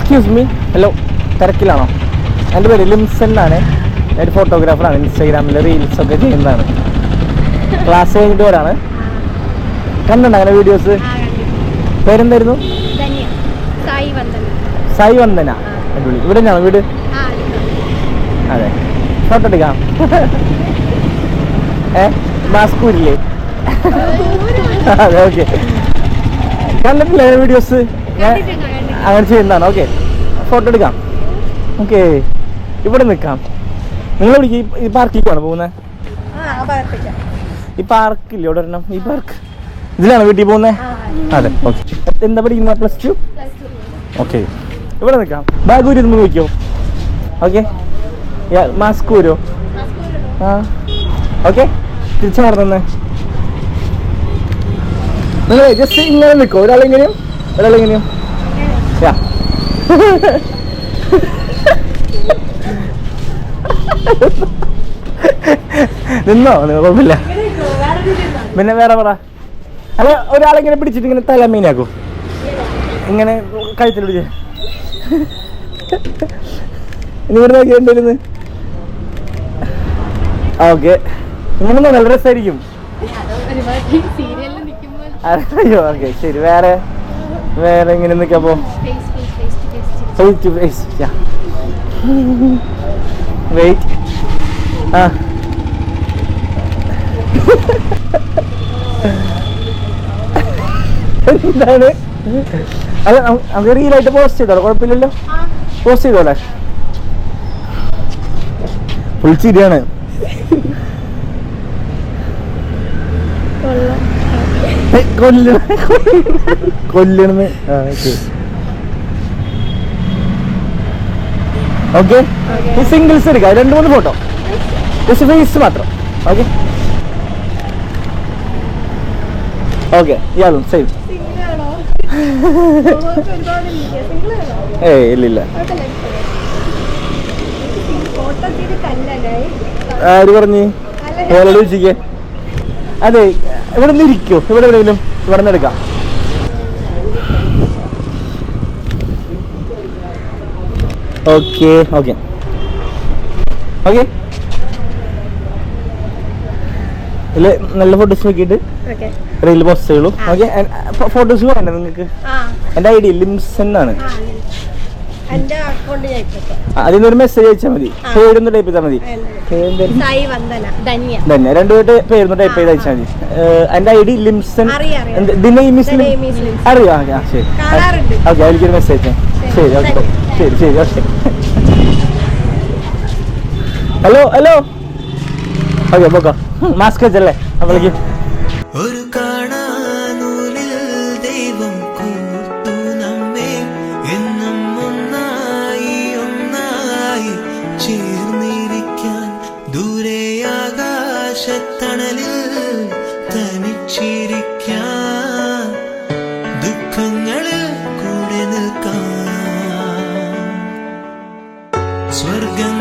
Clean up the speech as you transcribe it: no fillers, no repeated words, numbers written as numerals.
Excuse me, hello, തിരക്കിലാണോ? എൻ്റെ പേര് ലിംസൺ ആണ്. ഞാൻ ഫോട്ടോഗ്രാഫറാണ്. ഇൻസ്റ്റാഗ്രാമിൽ റീൽസ് ഒക്കെ ചെയ്യുന്നതാണ്. ക്ലാസ് കഴിഞ്ഞിട്ട് വരാണ്. കണ്ടുണ്ടോ അങ്ങനെ വീഡിയോസ്? പേരെന്തായിരുന്നു? സായി വന്ദന. അടിപൊളി. ഇവിടെ തന്നെയാണോ വീട്? അതെ. ഫോട്ടോ എടുക്കാം. മാസ്കൂരില്ലേ? അതെ, ഓക്കെ. കണ്ടിട്ടില്ല വീഡിയോസ്? ഞാൻ അങ്ങനെ ചെയ്യുന്നതാണ്. ഓക്കെ, ഫോട്ടോ എടുക്കാം. ഓക്കെ, ഇവിടെ നിൽക്കാം. നിങ്ങൾ ഈ പാർക്കിലേക്കാണ് പോകുന്നത്? ഈ പാർക്കില്ലേ ഇവിടെ ഒരെണ്ണം, ഈ പാർക്ക് ഇതിലാണ് വീട്ടിൽ പോകുന്നത്? അതെ, ഓക്കെ. എന്താ പഠിക്കുന്ന? +2. ഓക്കെ, ഇവിടെ നിൽക്കാം. ബാഗ് ഊരി ഒന്ന് നോക്കിയോ? ഓക്കെ, മാസ്ക് ഊരോ? ആ, ഓക്കെ. തിരിച്ചു മാറുന്നേ. നിങ്ങൾ ജസ്റ്റ് ഇങ്ങനെ നിൽക്കോ? ഒരാളെങ്ങനെയും നിന്നോ? കുഴപ്പമില്ല. പിന്നെ വേറെ പറ. അല്ല, ഒരാളെങ്ങനെ പിടിച്ചിട്ട് ഇങ്ങനെ തലമീനാക്കും, ഇങ്ങനെ കഴുത്തിൽ പിടിച്ച്. ഇനിവിടെ നോക്കിയിട്ടുണ്ടായിരുന്നു. ഓക്കെ, ഇങ്ങനെ നല്ല രസമായിരിക്കും. അയ്യോ, ഓക്കെ, ശരി. വേറെ എങ്ങനെ നിൽക്കാപ്പോ? Face to face. വെയിറ്റ്. ആ, എന്താണ്? അത് നമുക്ക് റീലായിട്ട് പോസ്റ്റ് ചെയ്തോളൂ, കുഴപ്പമില്ലല്ലോ. പോസ്റ്റ് ചെയ്തോളെ. ഫുൾ ചിരിയാണ്. കൊല്ലണെന്ന്. ഓക്കെ, സിംഗിൾസ് എടുക്കാം. 2-3 ഫോട്ടോ, ജസ്റ്റ് ഫേസ് മാത്രം. Okay, okay. ഇയാളും സേവ്. ഇല്ല. ആര് പറഞ്ഞ്? ഓരോട് ചോദിക്കേ. അതെ, ഇവിടെ നിന്ന് ഇരിക്കോ? ഇവിടെ എവിടെയെങ്കിലും ഇവിടെ നിന്ന് എടുക്കാം. Okay, okay, okay. ഇല്ല, നല്ല ഫോട്ടോസ് നോക്കിയിട്ട് റീൽ പോസ്റ്റ് ചെയ്യുള്ളൂ. ഓക്കെ, ഫോട്ടോസ് വേണ്ട നിങ്ങൾക്ക്? എൻ്റെ ID ലിംസൺ ആണ്. അതിനൊരു മെസ്സേജ് അയച്ചാൽ മതി. പേരൊന്ന് ടൈപ്പ് ചെയ്താൽ മതി. ധന്യ. 2 പേരൊന്ന് ടൈപ്പ് ചെയ്ത് അയച്ചാൽ മതി. എൻ്റെ ID ലിംസൺ. അറിയാം. ശരി, ഓക്കെ. അതിലേക്കൊരു മെസ്സേജ്. ശരി, ഓക്കെ. ശരി, ഓക്കെ. ഹലോ. ഓക്കെ, പോക്കാം. മാസ്ക് വെച്ചല്ലേ അപ്പോഴേക്ക്? ഒരു കാണാനൂലിൽ ദൈവം കൂർത്തു നമ്മെ എന്നും ഒന്നായി ചേർന്നിരിക്കാൻ. ദൂരെ ആകാശത്തണലിൽ തനിച്ചിരിക്കാൻ. ദുഃഖങ്ങളിൽ കൂടെ നിൽക്കാൻ. സ്വർഗം